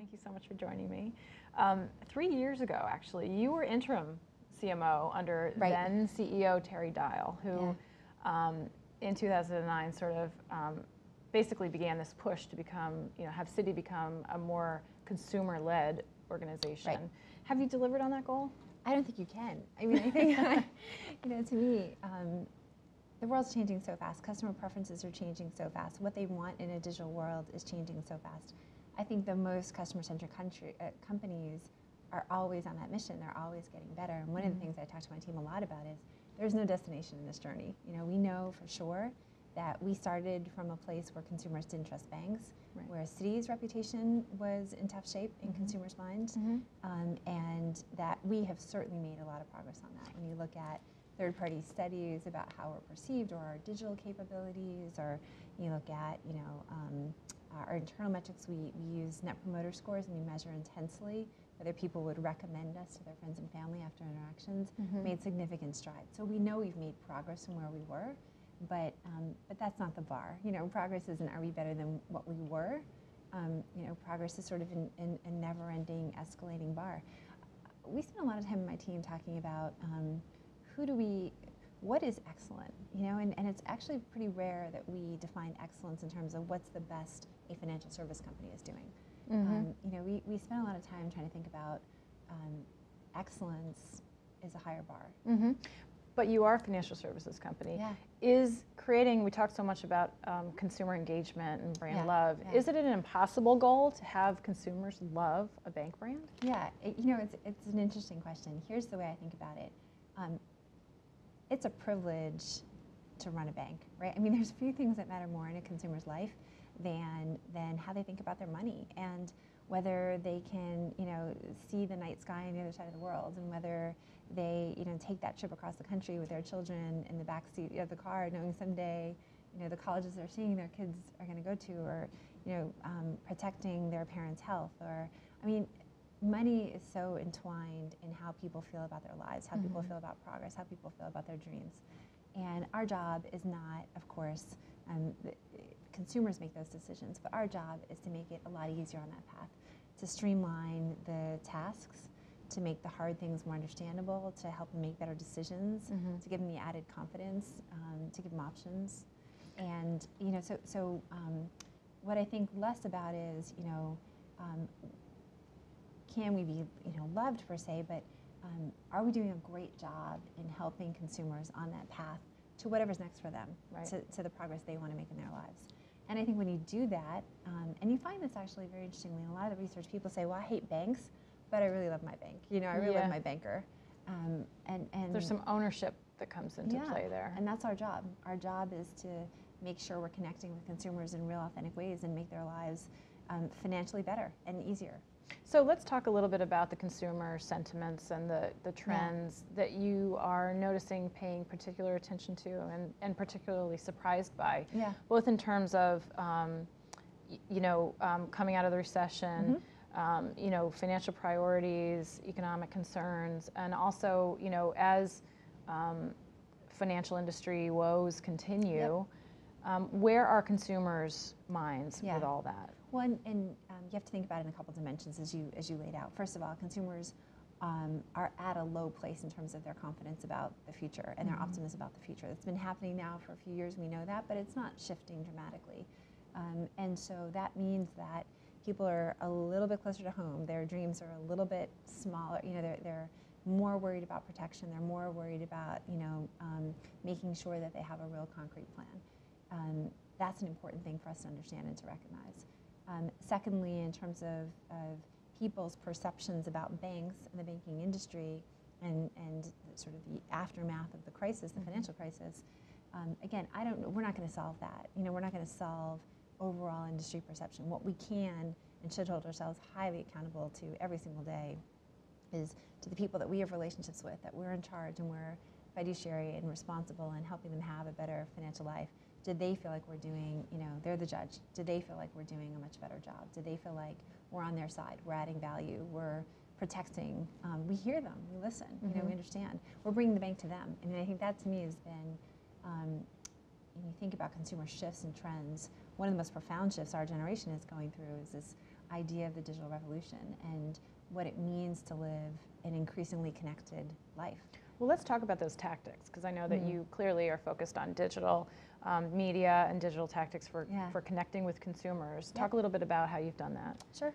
Thank you so much for joining me. 3 years ago, actually, you were interim CMO under then CEO Terry Dial, who in 2009 sort of basically began this push to become, have Citi become a more consumer-led organization. Right. Have you delivered on that goal? I don't think you can. I mean, I think, to me, the world's changing so fast. Customer preferences are changing so fast. What they want in a digital world is changing so fast. I think the most customer-centric companies are always on that mission. They're always getting better. And one of the things I talk to my team a lot about is there's no destination in this journey. We know for sure that we started from a place where consumers didn't trust banks, where Citi's reputation was in tough shape in consumers' minds, and that we have certainly made a lot of progress on that. When you look at third-party studies about how we're perceived or our digital capabilities, or you look at our internal metrics, we use Net Promoter Scores, and we measure intensely whether people would recommend us to their friends and family after interactions, made significant strides. So we know we've made progress from where we were, but that's not the bar. Progress isn't, are we better than what we were? Progress is sort of a never-ending, escalating bar. We spend a lot of time in my team talking about what is excellent, and it's actually pretty rare that we define excellence in terms of what's the best a financial service company is doing. We spend a lot of time trying to think about excellence is a higher bar. But you are a financial services company. Yeah. Is creating, we talk so much about consumer engagement and brand love. Is it an impossible goal to have consumers love a bank brand? Yeah, it's an interesting question. Here's the way I think about it. It's a privilege to run a bank, right? I mean, there's few things that matter more in a consumer's life than how they think about their money, and whether they can, see the night sky on the other side of the world, and whether they, take that trip across the country with their children in the backseat of the car, knowing someday, the colleges they're seeing their kids are going to go to, or, protecting their parents' health, or, money is so entwined in how people feel about their lives, how people feel about progress, how people feel about their dreams. And our job is not, of course, consumers make those decisions, but our job is to make it a lot easier on that path, to streamline the tasks, to make the hard things more understandable, to help them make better decisions, to give them the added confidence, to give them options. And, so what I think less about is, can we be, loved per se, but are we doing a great job in helping consumers on that path to whatever's next for them, to the progress they want to make in their lives? And I think when you do that, and you find this actually very interestingly in a lot of the research, people say, well, I hate banks, but I really love my bank. I really love my banker. And there's some ownership that comes into play there. And that's our job. Our job is to make sure we're connecting with consumers in real, authentic ways and make their lives financially better and easier. So let's talk a little bit about the consumer sentiments and the trends that you are noticing, paying particular attention to, and particularly surprised by, both in terms of coming out of the recession, financial priorities, economic concerns, and also as financial industry woes continue. Where are consumers' minds with all that? Well, and you have to think about it in a couple dimensions as you laid out. First of all, consumers are at a low place in terms of their confidence about the future and their optimism about the future. It's been happening now for a few years, we know that, but it's not shifting dramatically. And so that means that people are a little bit closer to home. Their dreams are a little bit smaller. They're more worried about protection. They're more worried about making sure that they have a real concrete plan. That's an important thing for us to understand and to recognize. Secondly, in terms of people's perceptions about banks and the banking industry and sort of the aftermath of the crisis, the financial crisis, again, we're not going to solve that. We're not going to solve overall industry perception. What we can and should hold ourselves highly accountable to every single day is to the people that we have relationships with, that we're in charge and we're fiduciary and responsible in helping them have a better financial life. Did they feel like we're doing, they're the judge. Did they feel like we're doing a much better job? Did they feel like we're on their side, we're adding value, we're protecting? We hear them, we listen, we understand. We're bringing the bank to them. I mean, I think that to me has been, when you think about consumer shifts and trends, one of the most profound shifts our generation is going through is this idea of the digital revolution and what it means to live an increasingly connected life. Well, let's talk about those tactics, because I know that you clearly are focused on digital media and digital tactics for connecting with consumers. Talk a little bit about how you've done that. Sure.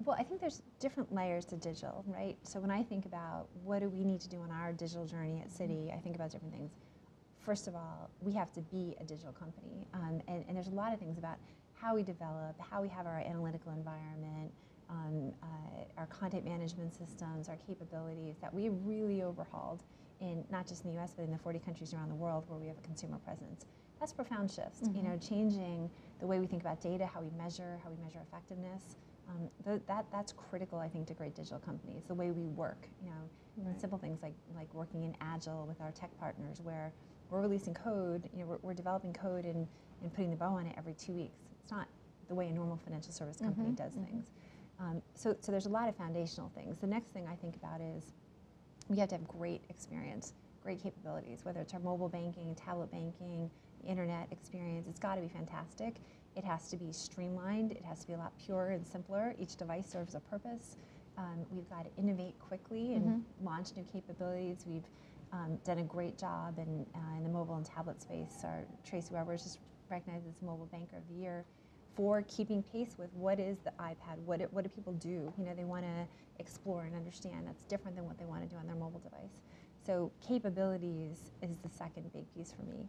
Well, I think there's different layers to digital, right? So when I think about what do we need to do on our digital journey at Citi, I think about different things. First of all, we have to be a digital company. And there's a lot of things about how we develop, how we have our analytical environment, our content management systems, our capabilities that we really overhauled in not just in the US, but in the 40 countries around the world where we have a consumer presence. That's a profound shift, you know, changing the way we think about data, how we measure effectiveness. That's critical, I think, to great digital companies. The way we work, you know, simple things like working in Agile with our tech partners, where we're releasing code, you know, we're developing code and putting the bow on it every 2 weeks. It's not the way a normal financial service company does things. So there's a lot of foundational things. The next thing I think about is we have to have great experience, great capabilities, whether it's our mobile banking, tablet banking, internet experience. It's got to be fantastic. It has to be streamlined. It has to be a lot purer and simpler. Each device serves a purpose. We've got to innovate quickly and launch new capabilities. We've done a great job in the mobile and tablet space. Our Tracy Weber is just recognized as Mobile Banker of the Year for keeping pace with what is the iPad, what do people do? You know, they want to explore and understand. That's different than what they want to do on their mobile device. So capabilities is the second big piece for me.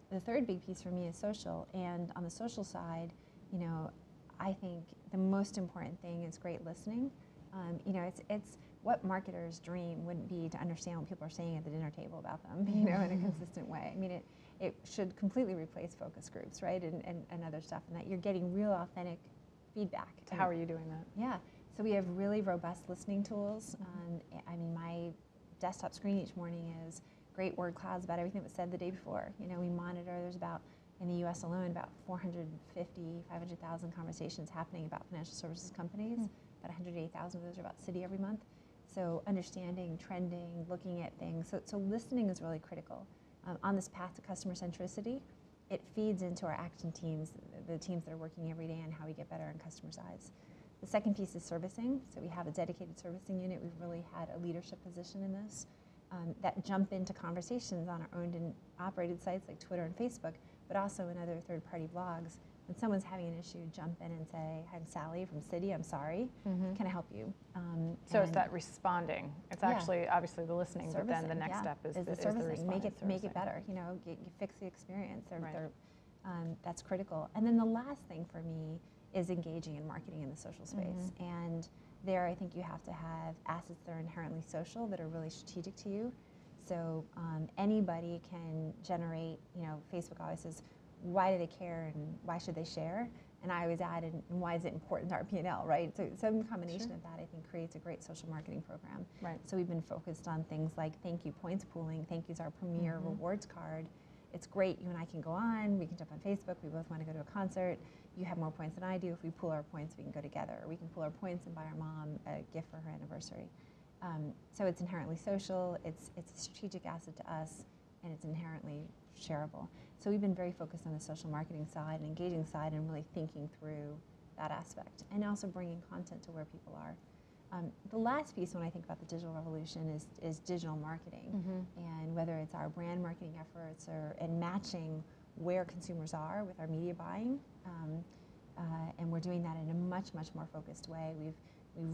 The third big piece for me is social, and on the social side, you know, I think the most important thing is great listening. You know, it's what marketers' dream wouldn't be to understand what people are saying at the dinner table about them, you know, in a consistent way. I mean, it should completely replace focus groups, right, and other stuff, and that you're getting real authentic feedback. So how are you doing that? Yeah, so we have really robust listening tools. I mean, my desktop screen each morning is great word clouds about everything that was said the day before. You know, we monitor, there's about, in the US alone, about 450, 500,000 conversations happening about financial services companies. About 180,000 of those are about Citi every month. So understanding, trending, looking at things. So listening is really critical. On this path to customer centricity, it feeds into our action teams, the teams that are working every day on how we get better in customers' eyes. The second piece is servicing. So we have a dedicated servicing unit. We've really had a leadership position in this. That jump into conversations on our owned and operated sites like Twitter and Facebook, but also in other third-party blogs. When someone's having an issue, jump in and say, I'm Sally from Citi, I'm sorry, can I help you? So it's that responding. It's actually obviously the listening, but then the next step is the servicing. Make it better, you know, fix the experience. That's critical. And then the last thing for me is engaging in marketing in the social space. And there I think you have to have assets that are inherently social, that are really strategic to you. So anybody can generate, you know, Facebook always says, why do they care and why should they share? And I always add, and why is it important to our P&L, right? So some combination of that, I think, creates a great social marketing program. Right. So we've been focused on things like thank you points pooling. Thank you's our premier rewards card. It's great, you and I can go on, we can jump on Facebook, we both want to go to a concert. You have more points than I do. If we pool our points, we can go together. Or we can pool our points and buy our mom a gift for her anniversary. So it's inherently social, it's a strategic asset to us, and it's inherently shareable. So we've been very focused on the social marketing side and engaging side and really thinking through that aspect and also bringing content to where people are. The last piece when I think about the digital revolution is digital marketing, and whether it's our brand marketing efforts and matching where consumers are with our media buying, and we're doing that in a much, much more focused way. We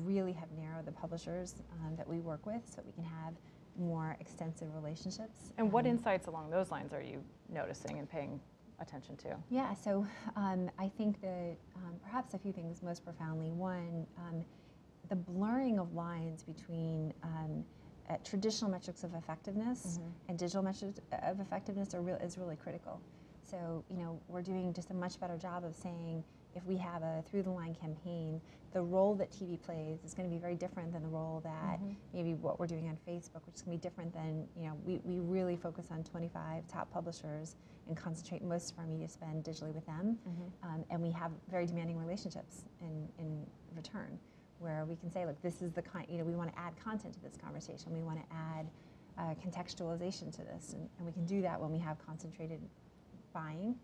really have narrowed the publishers that we work with so that we can have more extensive relationships. And what insights along those lines are you noticing and paying attention to? Yeah, so I think that perhaps a few things most profoundly. One, the blurring of lines between traditional metrics of effectiveness and digital metrics of effectiveness is really critical. So, you know, we're doing just a much better job of saying if we have a through-the-line campaign, the role that TV plays is going to be very different than the role that maybe what we're doing on Facebook, which is going to be different than, you know, we really focus on 25 top publishers and concentrate most of our media spend digitally with them. And we have very demanding relationships in return, where we can say, look, this is the kind, you know, we want to add content to this conversation. We want to add contextualization to this, and we can do that when we have concentrated buying.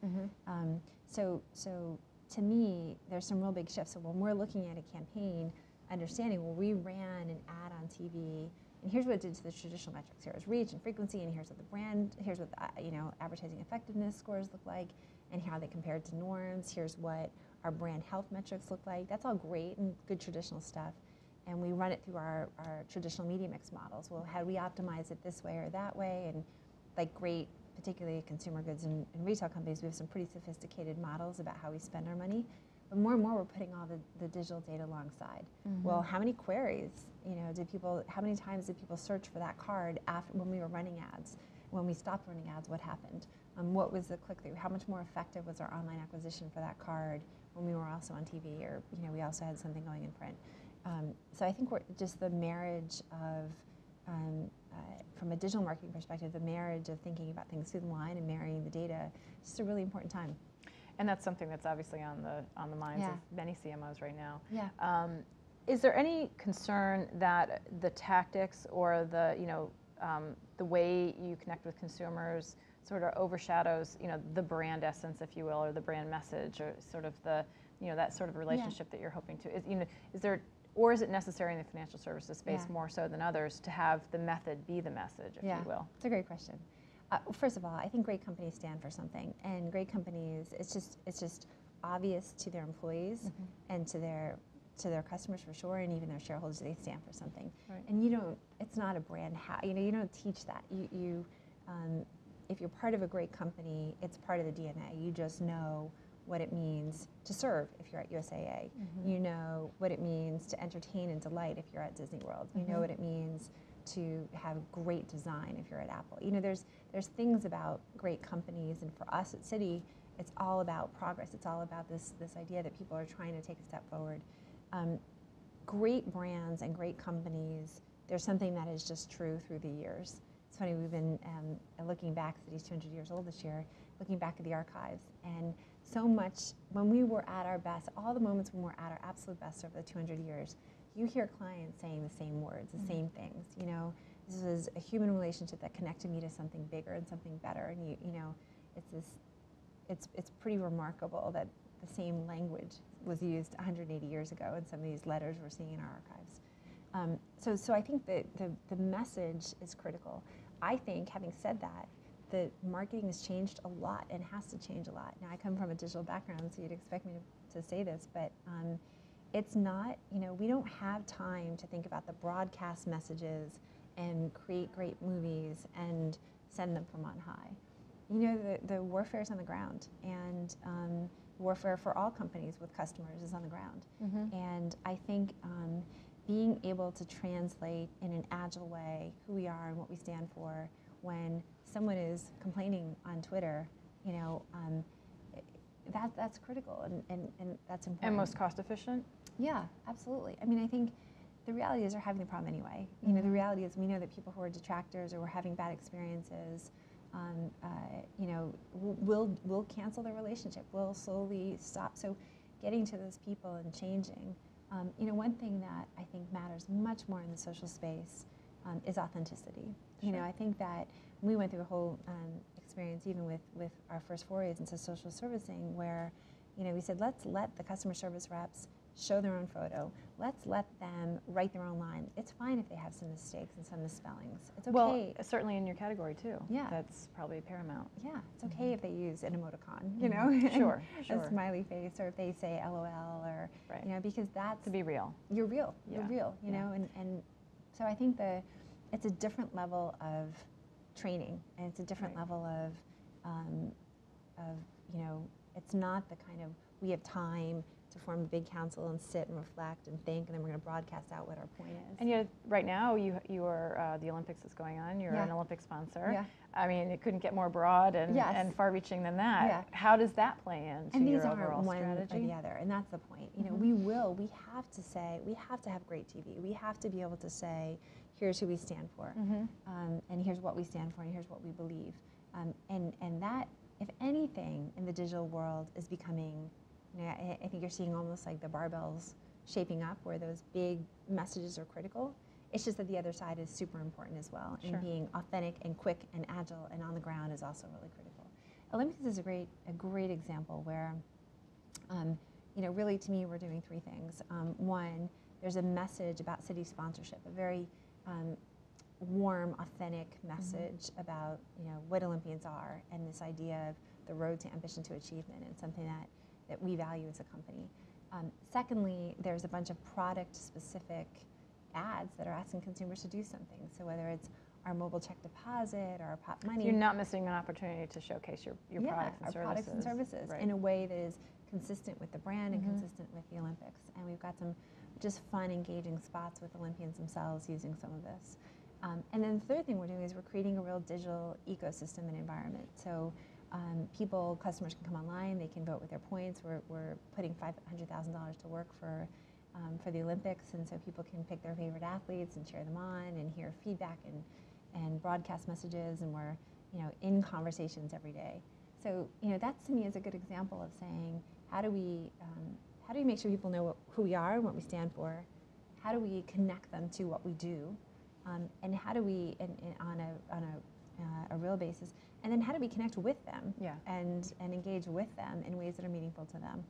So to me, there's some real big shifts. So when we're looking at a campaign, understanding, well, we ran an ad on TV, and here's what it did to the traditional metrics. Here was reach and frequency, and here's what the brand, here's what the, advertising effectiveness scores look like, and how they compared to norms. Here's what our brand health metrics look like. That's all great and good traditional stuff. And we run it through our traditional media mix models. Well, how do we optimize it this way or that way? And like great, particularly consumer goods and retail companies, we have some pretty sophisticated models about how we spend our money. But more and more, we're putting all the digital data alongside. Mm-hmm. Well, how many queries, how many times did people search for that card after when we were running ads? When we stopped running ads, what happened? What was the click-through? How much more effective was our online acquisition for that card when we were also on TV, or we also had something going in print? So I think we're just the marriage of, from a digital marketing perspective, the marriage of thinking about things through the line and marrying the data, it's just a really important time. And that's something that's obviously on the minds of many CMOs right now. Yeah. Is there any concern that the tactics or the way you connect with consumers sort of overshadows the brand essence, if you will, or the brand message, or sort of the that sort of relationship that you're hoping to? Is there, or is it necessary in the financial services space more so than others to have the method be the message, if you will? It's a great question. First of all, I think great companies stand for something, and great companies, it's just obvious to their employees and to their customers for sure, and even their shareholders, they stand for something. Right. And it's not a brand you don't teach that. If you're part of a great company, it's part of the DNA. You just know what it means to serve if you're at USAA. You know what it means to entertain and delight if you're at Disney World. You know what it means to have great design if you're at Apple. There's things about great companies, and for us at Citi, it's all about progress. It's all about this idea that people are trying to take a step forward. Great brands and great companies, there's something that is just true through the years. It's funny, we've been looking back, Citi's 200 years old this year, looking back at the archives, and so much, when we were at our best, all the moments when we're at our absolute best over the 200 years, you hear clients saying the same words, the same things. This was a human relationship that connected me to something bigger and something better. And it's pretty remarkable that the same language was used 180 years ago in some of these letters we're seeing in our archives. So I think that the message is critical. I think, having said that, the marketing has changed a lot and has to change a lot. Now, I come from a digital background, so you'd expect me to say this, but it's not, we don't have time to think about the broadcast messages and create great movies and send them from on high. The warfare is on the ground, and warfare for all companies with customers is on the ground. And I think being able to translate in an agile way who we are and what we stand for when someone is complaining on Twitter, that's critical and that's important. And most cost efficient? Yeah, absolutely. I think the reality is they're having the problem anyway. The reality is we know that people who are detractors or were having bad experiences, will cancel their relationship, will slowly stop. So getting to those people and changing. One thing that I think matters much more in the social space is authenticity. Sure. I think that we went through a whole experience even with our first forays into social servicing where, we said, let's let the customer service reps show their own photo. Let's let them write their own line. It's fine if they have some mistakes and some misspellings. It's okay. Well, certainly in your category too. Yeah. That's probably paramount. Yeah, it's okay if they use an emoticon, Sure. a smiley face, or if they say LOL, or, right. Because that's... To be real. You're real. You're real, and so I think it's a different level of training, and it's a different level of it's not the kind of, we have time to form a big council and sit and reflect and think, and then we're going to broadcast out what our point is. And yet, right now, you are the Olympics is going on. You're an Olympic sponsor. Yeah. It couldn't get more broad and far-reaching than that. Yeah. How does that play into your overall strategy? And these aren't one or the other, and that's the point. We have to have great TV. We have to be able to say, here's who we stand for, and here's what we stand for, and here's what we believe. And that, if anything, in the digital world is becoming, I think you're seeing almost like the barbells shaping up where those big messages are critical. It's just that the other side is super important as well. Sure. And being authentic and quick and agile and on the ground is also really critical. Olympics is a great example where really to me, we're doing three things. One, there's a message about Citi sponsorship, a very warm, authentic message about what Olympians are and this idea of the road to ambition to achievement, and something that we value as a company. Secondly, there's a bunch of product-specific ads that are asking consumers to do something. So whether it's our mobile check deposit or our Pop Money. You're not missing an opportunity to showcase your products and services. Our products and services in a way that is consistent with the brand and consistent with the Olympics. And we've got some just fun, engaging spots with Olympians themselves using some of this. And then the third thing we're doing is we're creating a real digital ecosystem and environment. So customers can come online, they can vote with their points. We're putting $500,000 to work for the Olympics, and so people can pick their favorite athletes and cheer them on and hear feedback and broadcast messages, and we're in conversations every day. So that to me is a good example of saying how do we make sure people know who we are and what we stand for? How do we connect them to what we do? And how do we, on a real basis, and then how do we connect with them and engage with them in ways that are meaningful to them?